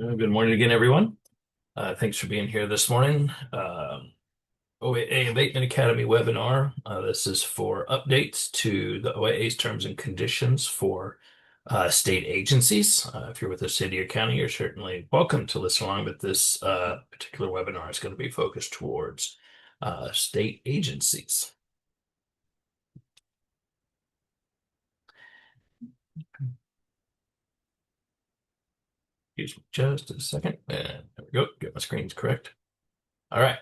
Good morning again, everyone. Thanks for being here this morning. OAA Abatement Academy webinar. This is for updates to the OAA's terms and conditions for state agencies. If you're with the city or county, you're certainly welcome to listen along, but this particular webinar is going to be focused towards state agencies. Excuse me just a second. And there we go. Get my screens correct. All right.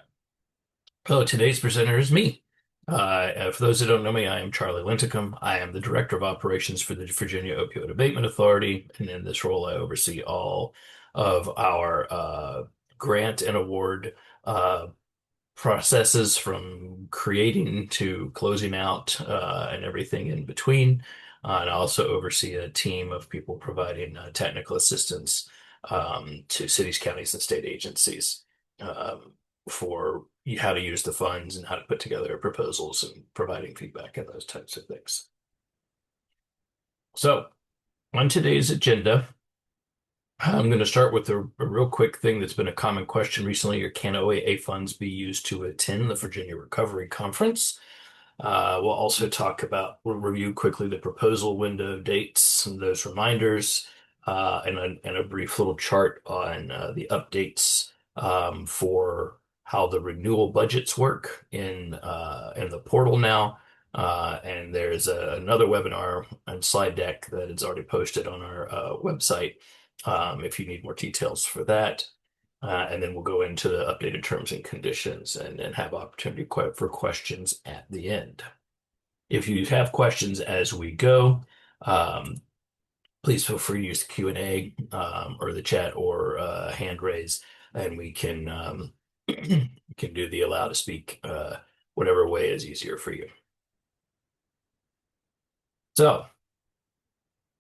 Hello, today's presenter is me. For those who don't know me, I am Charlie Linticum. I am the Director of Operations for the Virginia Opioid Abatement Authority, and in this role, I oversee all of our grant and award uh, processes from creating to closing out and everything in between. And I also oversee a team of people providing technical assistance to cities, counties, and state agencies for how to use the funds and how to put together proposals and providing feedback and those types of things. So, on today's agenda, I'm going to start with a real quick thing that's been a common question recently. Can OAA funds be used to attend the Virginia Recovery Conference? We'll also we'll review quickly the proposal window dates and those reminders, and a brief little chart on the updates for how the renewal budgets work in the portal now. And there's another webinar and slide deck that is already posted on our website if you need more details for that. And then we'll go into the updated terms and conditions and have opportunity for questions at the end. If you have questions as we go, um, please feel free to use the Q&A or the chat or hand raise, and we can can do the allow to speak whatever way is easier for you. So,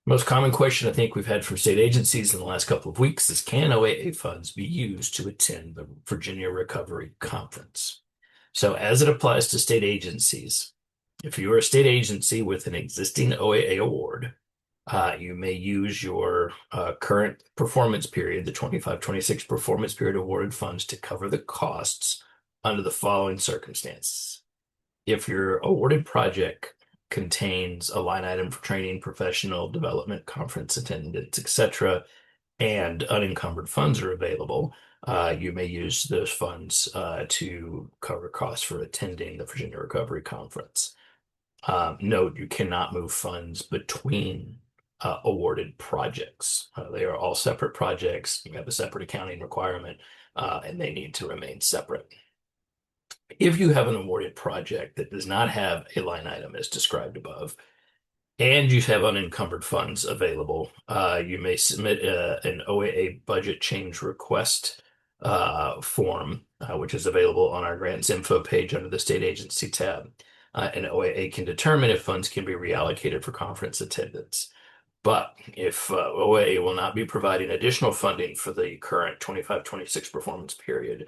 most common question I think we've had from state agencies in the last couple of weeks is, can OAA funds be used to attend the Virginia Recovery Conference? So as it applies to state agencies, if you're a state agency with an existing OAA award, you may use your current performance period, the 25-26 performance period awarded funds to cover the costs under the following circumstances. If your awarded project contains a line item for training, professional development, conference attendance, etc., and unencumbered funds are available, you may use those funds to cover costs for attending the Virginia Recovery Conference. Note, you cannot move funds between awarded projects. They are all separate projects. You have a separate accounting requirement, and they need to remain separate. If you have an awarded project that does not have a line item as described above, and you have unencumbered funds available, you may submit an OAA budget change request form, which is available on our grants info page under the state agency tab. And OAA can determine if funds can be reallocated for conference attendance. But if OAA will not be providing additional funding for the current 25-26 performance period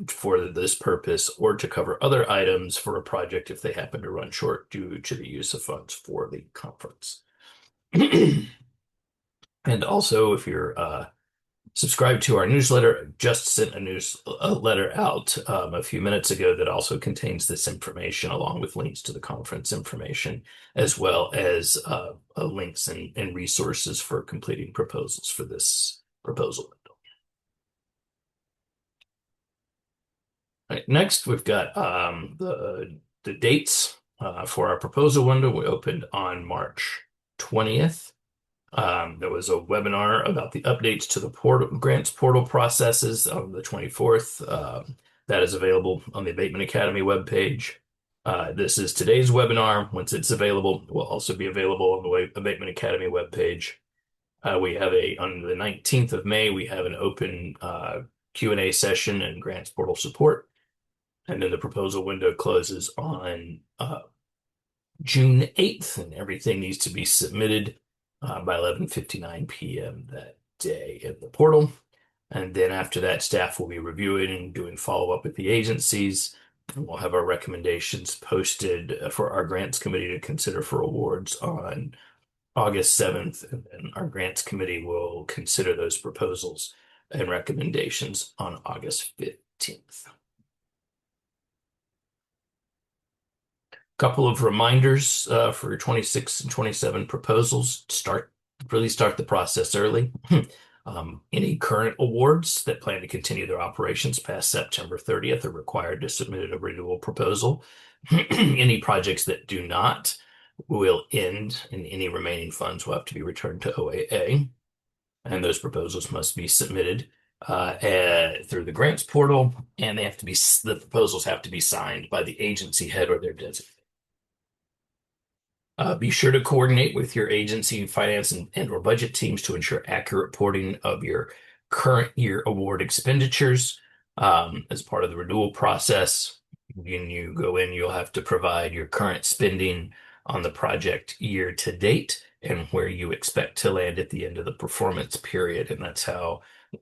for this purpose, or to cover other items for a project if they happen to run short due to the use of funds for the conference. And also, if you're subscribed to our newsletter, just sent a newsletter out a few minutes ago that also contains this information along with links to the conference information, as well as links and resources for completing proposals for this proposal. All right, next, we've got the dates for our proposal window. We opened on March 20th. There was a webinar about the updates to the grants portal processes on the 24th. That is available on the Abatement Academy webpage. This is today's webinar. Once it's available, it will also be available on the Abatement Academy webpage. On the 19th of May, we have an open Q&A session and grants portal support. And then the proposal window closes on June 8th, and everything needs to be submitted by 11:59 p.m. that day in the portal. And then after that, staff will be reviewing and doing follow-up with the agencies. And we'll have our recommendations posted for our grants committee to consider for awards on August 7th. And then our grants committee will consider those proposals and recommendations on August 15th. Couple of reminders for your 26 and 27 proposals. Really start the process early. Any current awards that plan to continue their operations past September 30th are required to submit a renewal proposal. Any projects that do not will end, and any remaining funds will have to be returned to OAA. And those proposals must be submitted through the grants portal, and the proposals have to be signed by the agency head or their designee. Be sure to coordinate with your agency, finance, and/or budget teams to ensure accurate reporting of your current year award expenditures. As part of the renewal process, when you go in, you'll have to provide your current spending on the project year to date and where you expect to land at the end of the performance period. And that's how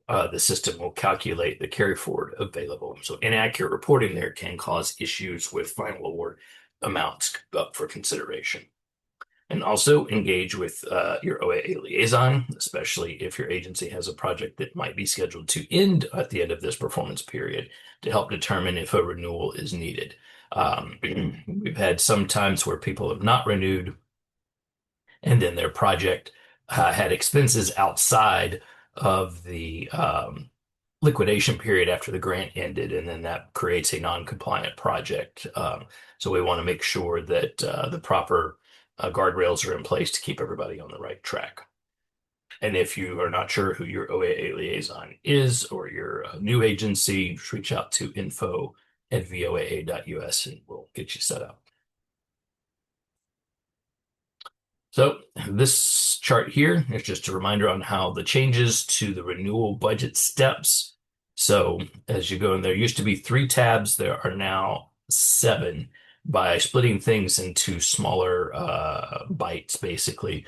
the system will calculate the carry forward available. So inaccurate reporting there can cause issues with final award amounts up for consideration. And also engage with your OAA liaison, especially if your agency has a project that might be scheduled to end at the end of this performance period to help determine if a renewal is needed. We've had some times where people have not renewed and then their project had expenses outside of the liquidation period after the grant ended, and then that creates a non-compliant project. So we want to make sure that the proper guardrails are in place to keep everybody on the right track. And if you are not sure who your OAA liaison is or your new agency, reach out to info@voaa.us and we'll get you set up. So this chart here is just a reminder on how the changes to the renewal budget steps. So as you go in, there used to be 3 tabs. There are now 7 by splitting things into smaller bites, basically.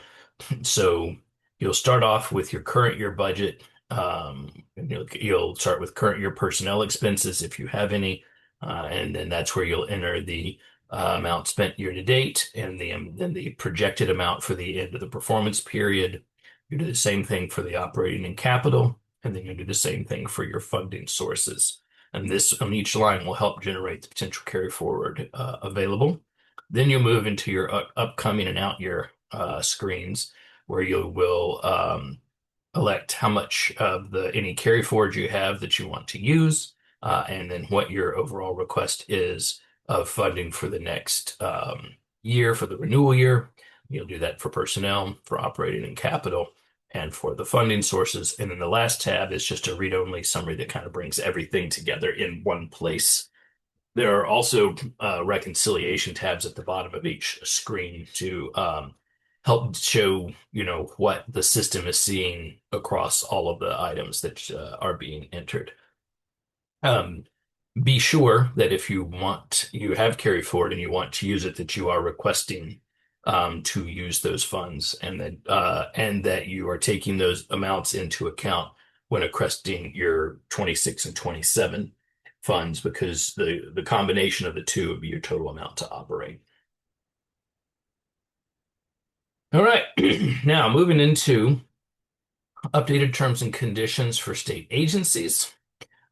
So you'll start off with your current year budget. And you'll start with current year personnel expenses if you have any. And then that's where you'll enter the amount spent year to date and then the projected amount for the end of the performance period. You do the same thing for the operating and capital, and then you do the same thing for your funding sources. And this on each line will help generate the potential carry forward available. Then you'll move into your upcoming and out year screens where you will elect how much of any carry forward you have that you want to use, and then what your overall request is of funding for the next year for the renewal year. You'll do that for personnel, for operating and capital, and for the funding sources. And then the last tab is just a read-only summary that kind of brings everything together in one place. There are also reconciliation tabs at the bottom of each screen to help show, what the system is seeing across all of the items that are being entered. Be sure that if you have carry forward and you want to use it, that you are requesting to use those funds, and that you are taking those amounts into account when requesting your 26 and 27 funds, because the combination of the two would be your total amount to operate. All right, now moving into updated terms and conditions for state agencies.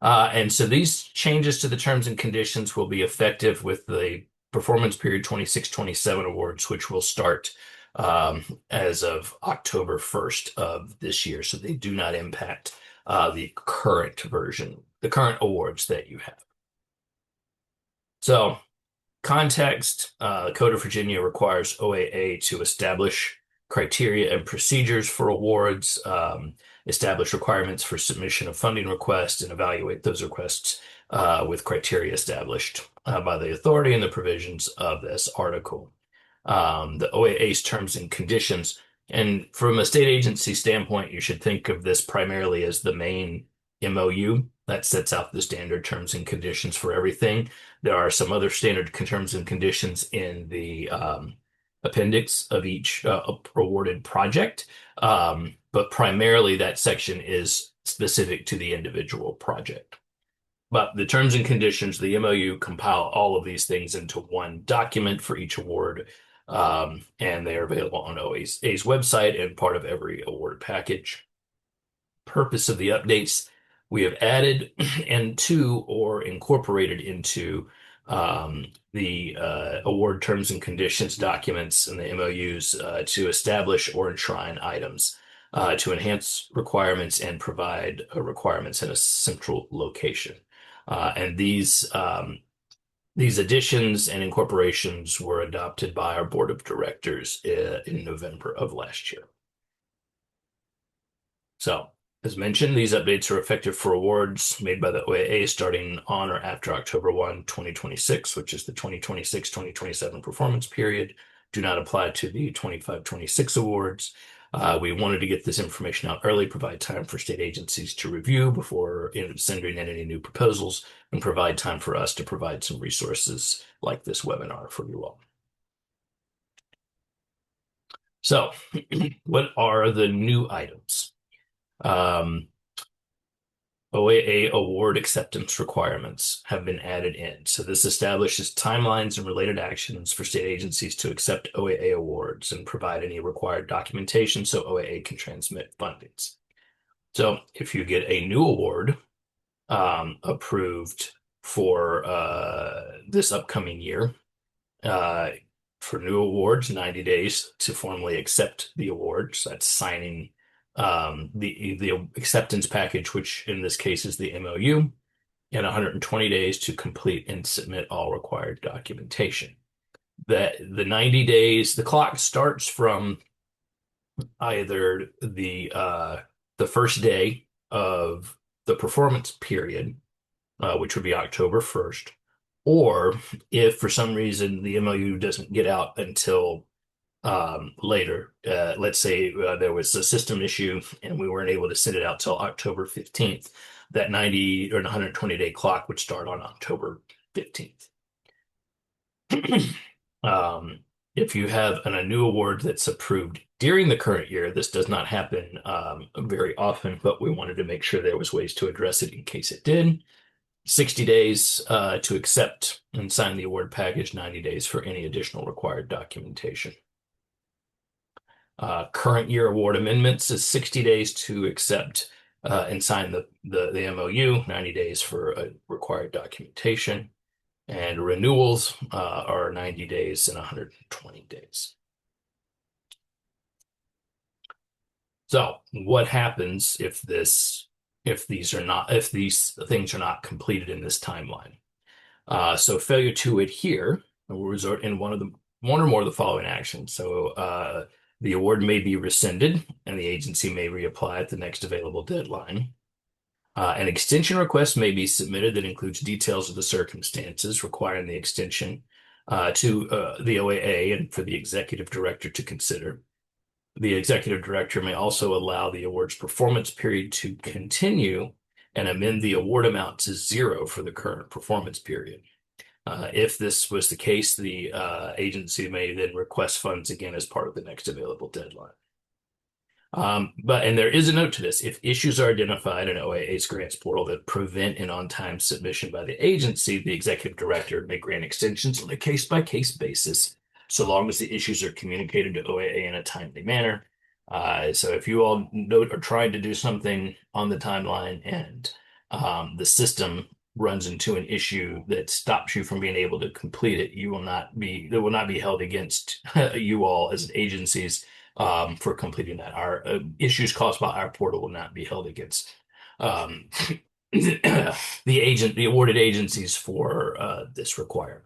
And so these changes to the terms and conditions will be effective with the performance period 26-27 awards, which will start as of October 1st of this year. So they do not impact the current awards that you have. So context, Code of Virginia requires OAA to establish criteria and procedures for awards, establish requirements for submission of funding requests, and evaluate those requests with criteria established by the authority and the provisions of this article. The OAA's terms and conditions, and from a state agency standpoint, you should think of this primarily as the main MOU that sets out the standard terms and conditions for everything. There are some other standard terms and conditions in the appendix of each awarded project, but primarily that section is specific to the individual project. But the terms and conditions, the MOU, compile all of these things into one document for each award, and they are available on OAA's website and part of every award package. Purpose of the updates We have added into or incorporated into the award terms and conditions documents and the MOUs to establish or enshrine items, to enhance requirements and provide requirements in a central location. And these additions and incorporations were adopted by our board of directors in November of last year. So, as mentioned, these updates are effective for awards made by the OAA starting on or after October 1, 2026, which is the 2026-2027 performance period. Do not apply to the 25-26 awards. We wanted to get this information out early, provide time for state agencies to review before sending in any new proposals, and provide time for us to provide some resources like this webinar for you all. So, what are the new items? OAA award acceptance requirements have been added in. So this establishes timelines and related actions for state agencies to accept OAA awards and provide any required documentation so OAA can transmit fundings. So if you get a new award approved for this upcoming year, for new awards, 90 days to formally accept the award. So that's signing the acceptance package, which in this case is the MOU, and 120 days to complete and submit all required documentation. The 90 days, the clock starts from either the first day of the performance period, which would be October 1st, or if for some reason the MOU doesn't get out until later. Let's say there was a system issue and we weren't able to send it out till October 15th. That 90 or 120-day clock would start on October 15th. If you have a new award that's approved during the current year, this does not happen very often, but we wanted to make sure there was ways to address it in case it did. 60 days to accept and sign the award package, 90 days for any additional required documentation. Current year award amendments is 60 days to accept and sign the MOU, 90 days for required documentation. And renewals are 90 days and 120 days. So what happens if these things are not completed in this timeline? So failure to adhere will result in one or more of the following actions. So the award may be rescinded and the agency may reapply at the next available deadline. An extension request may be submitted that includes details of the circumstances requiring the extension to the OAA and for the executive director to consider. The executive director may also allow the award's performance period to continue and amend the award amount to 0 for the current performance period. If this was the case, the agency may then request funds again as part of the next available deadline. And there is a note to this. If issues are identified in OAA's grants portal that prevent an on-time submission by the agency, the executive director may grant extensions on a case-by-case basis, so long as the issues are communicated to OAA in a timely manner. So if you all are trying to do something on the timeline and the system runs into an issue that stops you from being able to complete it, it will not be held against you all as agencies for completing that. Our issues caused by our portal will not be held against the awarded agencies for this requirement.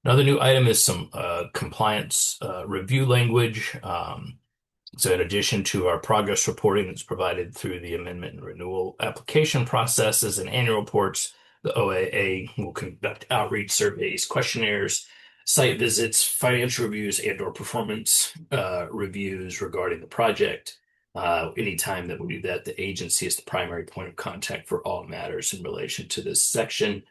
Another new item is some compliance review language. So in addition to our progress reporting that's provided through the amendment and renewal application processes and annual reports, the OAA will conduct outreach surveys, questionnaires, site visits, financial reviews, and/or performance reviews regarding the project. Anytime that we do that, the agency is the primary point of contact for all matters in relation to this section,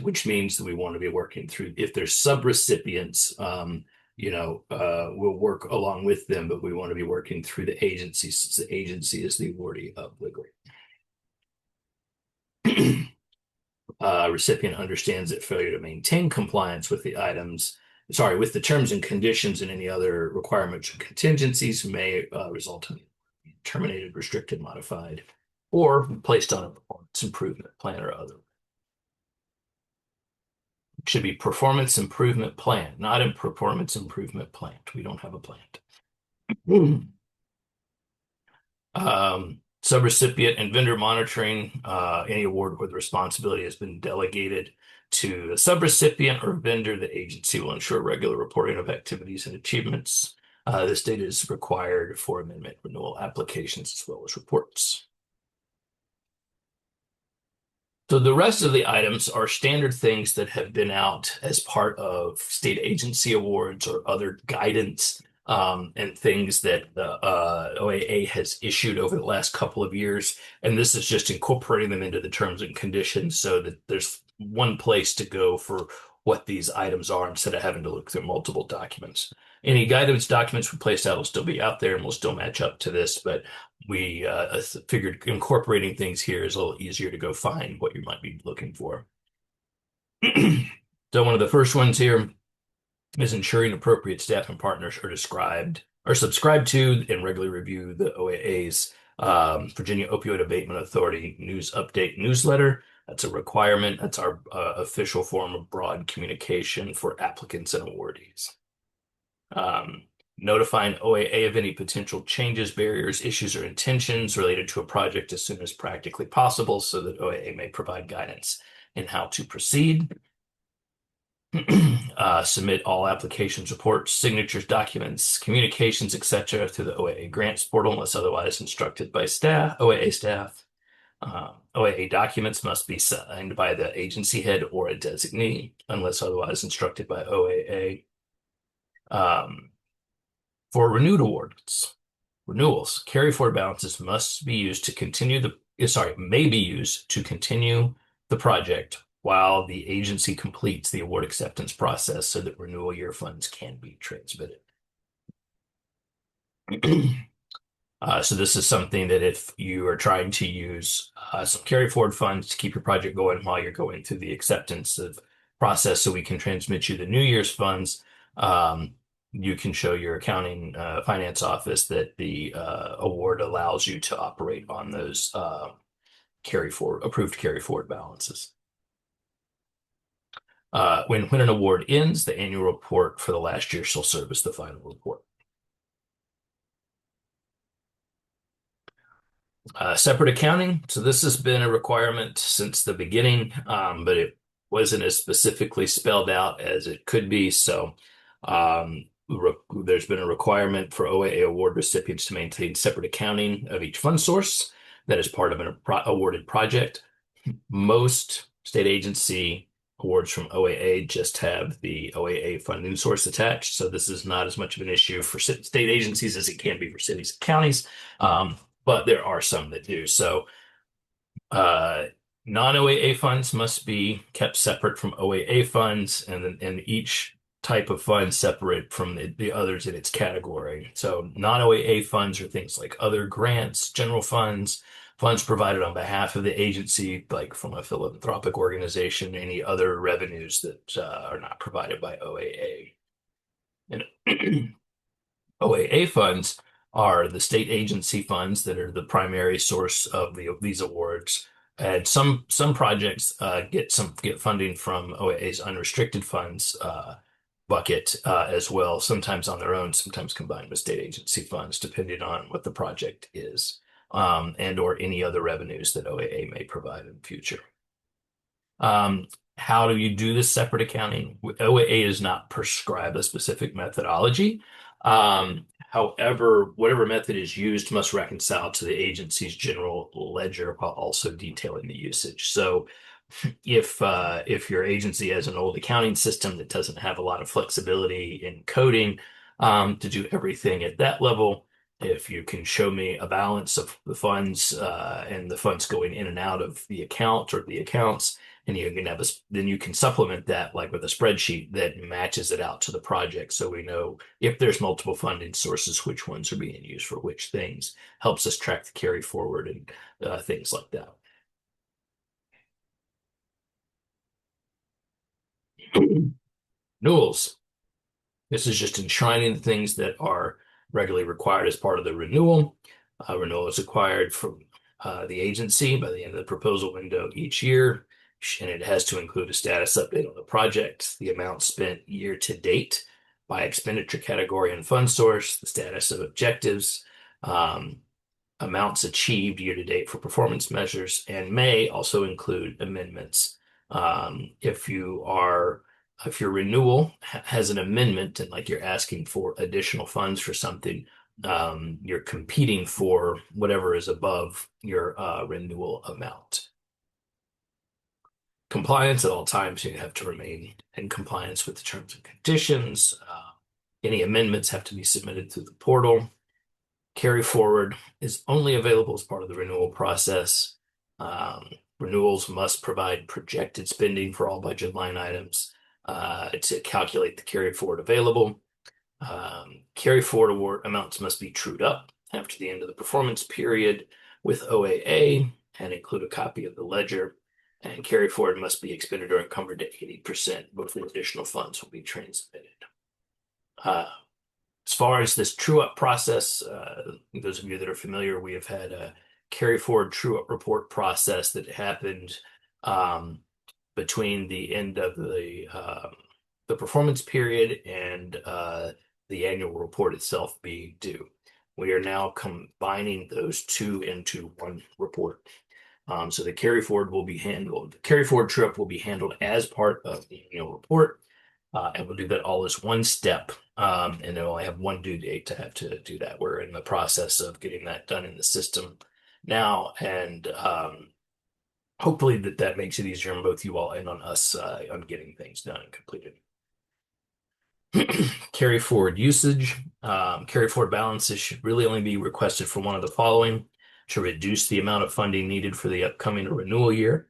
which means that we want to be working through, if there's subrecipients, we'll work along with them, but we want to be working through the agency since the agency is the awardee of the grant. Recipient understands that failure to maintain compliance with the items sorry, with the terms and conditions and any other requirements and contingencies may result in terminated, restricted, modified, or placed on a performance improvement plan or other. It should be performance improvement plan, not a performance improvement plant. We don't have a plant. Subrecipient and vendor monitoring, any award where the responsibility has been delegated to a subrecipient or vendor, the agency will ensure regular reporting of activities and achievements. This data is required for amendment renewal applications as well as reports. So the rest of the items are standard things that have been out as part of state agency awards or other guidance, and things that the OAA has issued over the last couple of years. And this is just incorporating them into the terms and conditions so that there's one place to go for what these items are instead of having to look through multiple documents. Any guidance documents we placed out will still be out there and will still match up to this, but we figured incorporating things here is a little easier to go find what you might be looking for. So one of the first ones here is ensuring appropriate staff and partners are described or subscribed to and regularly review the OAA's Virginia Opioid Abatement Authority news update newsletter. That's a requirement. That's our official form of broad communication for applicants and awardees. Notifying OAA of any potential changes, barriers, issues, or intentions related to a project as soon as practically possible so that OAA may provide guidance in how to proceed. Submit all applications, reports, signatures, documents, communications, etc. to the OAA grants portal unless otherwise instructed by OAA staff. OAA documents must be signed by the agency head or a designee unless otherwise instructed by OAA. For renewals, carry forward balances must be used to may be used to continue the project while the agency completes the award acceptance process so that renewal year funds can be transmitted. So this is something that if you are trying to use some carry forward funds to keep your project going while you're going through the acceptance of process so we can transmit you the New Year's funds, you can show your accounting finance office that the award allows you to operate on those approved carry forward balances. When an award ends, the annual report for the last year shall serve as the final report. Separate accounting. So this has been a requirement since the beginning, but it wasn't as specifically spelled out as it could be. So there's been a requirement for OAA award recipients to maintain separate accounting of each fund source that is part of an awarded project. Most state agency awards from OAA just have the OAA funding source attached. So this is not as much of an issue for state agencies as it can be for cities and counties. But there are some that do. So non-OAA funds must be kept separate from OAA funds, and each type of fund separate from the others in its category. So non-OAA funds are things like other grants, general funds, funds provided on behalf of the agency, like from a philanthropic organization, any other revenues that are not provided by OAA. And OAA funds are the state agency funds that are the primary source of these awards. And some projects get funding from OAA's unrestricted funds bucket as well, sometimes on their own, sometimes combined with state agency funds, depending on what the project is, and or any other revenues that OAA may provide in the future. How do you do this separate accounting? OAA does not prescribe a specific methodology. However, whatever method is used must reconcile to the agency's general ledger while also detailing the usage. So if your agency has an old accounting system that doesn't have a lot of flexibility in coding to do everything at that level, if you can show me a balance of the funds and the funds going in and out of the account or the accounts, and you can then you can supplement that like with a spreadsheet that matches it out to the project, so we know if there's multiple funding sources, which ones are being used for which things. Helps us track the carry forward and things like that. Renewals. This is just enshrining the things that are regularly required as part of the renewal. Renewal is acquired from the agency by the end of the proposal window each year, and it has to include a status update on the project, the amount spent year to date by expenditure category and fund source, the status of objectives, um, amounts achieved year to date for performance measures, and may also include amendments. If if your renewal has an amendment and like you're asking for additional funds for something, you're competing for whatever is above your renewal amount. Compliance at all times, you have to remain in compliance with the terms and conditions. Any amendments have to be submitted through the portal. Carry forward is only available as part of the renewal process. Um, Renewals must provide projected spending for all budget line items to calculate the carry forward available. Carry forward award amounts must be trued up after the end of the performance period with OAA and include a copy of the ledger. And carry forward must be expended or encumbered to 80% before additional funds will be transmitted. Uh, as far as this true up process, those of you that are familiar, we have had a carry forward true up report process that happened um, between the end of the performance period and the annual report itself being due. We are now combining those two into one report. So the carry forward will be handled. The carry forward true up will be handled as part of the annual report. And we'll do that all as one step. And then only have one due date to have to do that. We're in the process of getting that done in the system now. And hopefully that makes it easier on both you all and on us on getting things done and completed. Carry forward usage. Carry forward balances should really only be requested for one of the following: to reduce the amount of funding needed for the upcoming renewal year,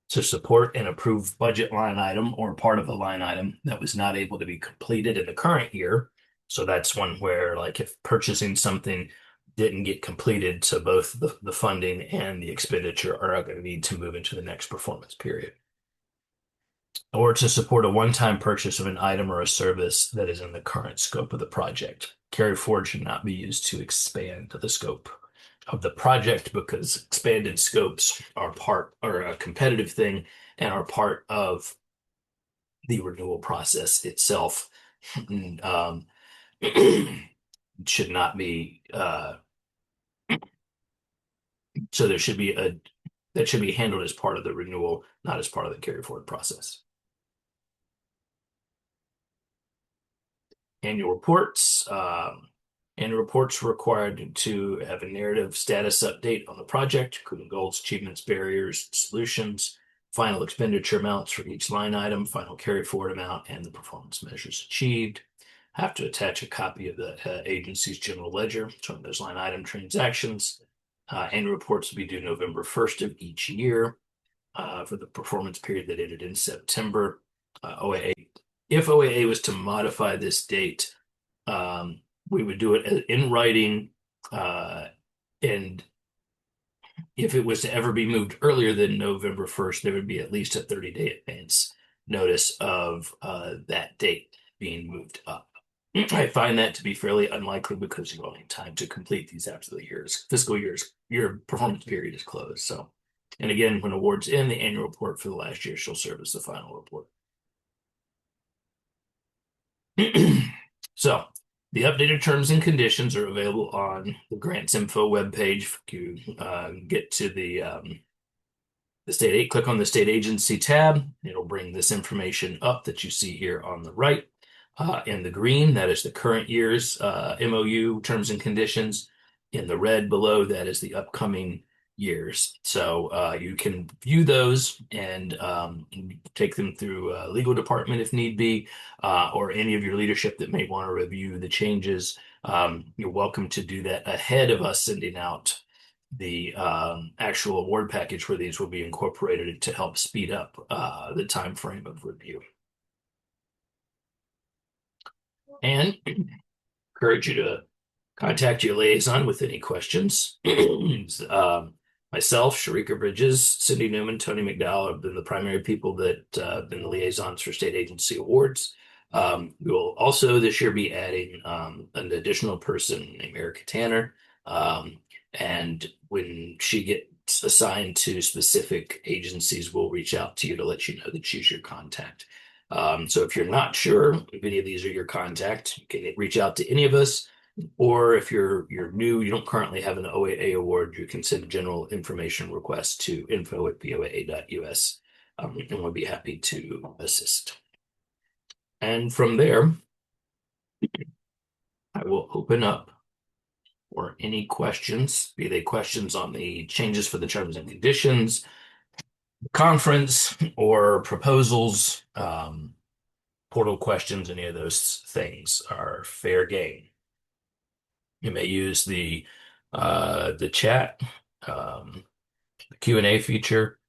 to support an approved budget line item or part of a line item that was not able to be completed in the current year. So that's one where, like, if purchasing something didn't get completed, so both the funding and the expenditure are going to need to move into the next performance period. Or to support a one-time purchase of an item or a service that is in the current scope of the project. Carry forward should not be used to expand the scope of the project because expanded scopes are a competitive thing and are part of the renewal process itself. um, should not be so there should be a that should be handled as part of the renewal, not as part of the carry forward process. Annual reports. Annual reports required to have a narrative status update on the project, including goals, achievements, barriers, solutions, final expenditure amounts for each line item, final carry forward amount, and the performance measures achieved. Have to attach a copy of the agency's general ledger showing those line item transactions. Annual reports will be due November 1st of each year for the performance period that ended in September. OAA If OAA was to modify this date, we would do it in writing. And if it was to ever be moved earlier than November 1st, there would be at least a 30-day advance notice of that date being moved up. I find that to be fairly unlikely because you only have time to complete these after the fiscal years, your performance period is closed. So, and again, when awards end, the annual report for the last year shall serve as the final report. So the updated terms and conditions are available on the grants info webpage. If you get to the state, click on the state agency tab. It'll bring this information up that you see here on the right. In the green, that is the current year's MOU terms and conditions. In the red below, that is the upcoming years. So you can view those and take them through legal department if need be, or any of your leadership that may want to review the changes. You're welcome to do that ahead of us sending out the actual award package where these will be incorporated to help speed up the time frame of review. And encourage you to contact your liaison with any questions. Myself, Sharika Bridges, Cindy Newman, Tony McDowell have been the primary people that have been the liaisons for state agency awards. We will also this year be adding an additional person named Erica Tanner. Um, and when she gets assigned to specific agencies, we'll reach out to you to let you know that she's your contact. So if you're not sure if any of these are your contact, you can reach out to any of us. Or if you're new, you don't currently have an OAA award, you can send a general information request to info@boaa.us, and we'll be happy to assist. And from there, I will open up for any questions, be they questions on the changes for the terms and conditions, conference, or proposals. Portal questions, any of those things are fair game. You may use the chat, the Q&A feature,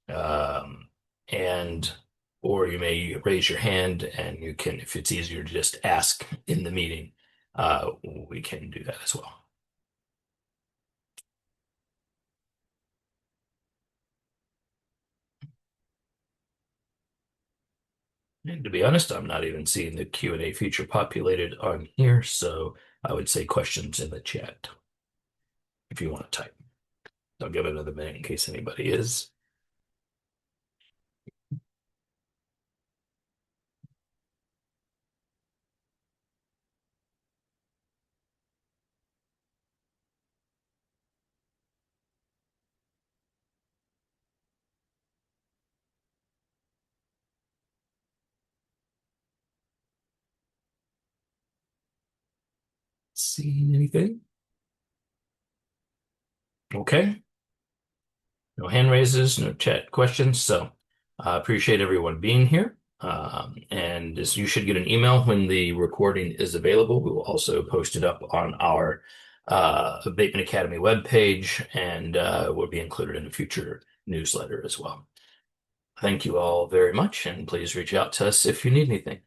um, and or you may raise your hand and you can, if it's easier to just ask in the meeting, we can do that as well. And to be honest, I'm not even seeing the Q&A feature populated on here, so I would say questions in the chat if you want to type. I'll give it another minute in case anybody is. Seeing anything? Okay. No hand raises, no chat questions. So I appreciate everyone being here. And as you should get an email when the recording is available. We will also post it up on our Abatement Academy webpage and will be included in a future newsletter as well. Thank you all very much, and please reach out to us if you need anything.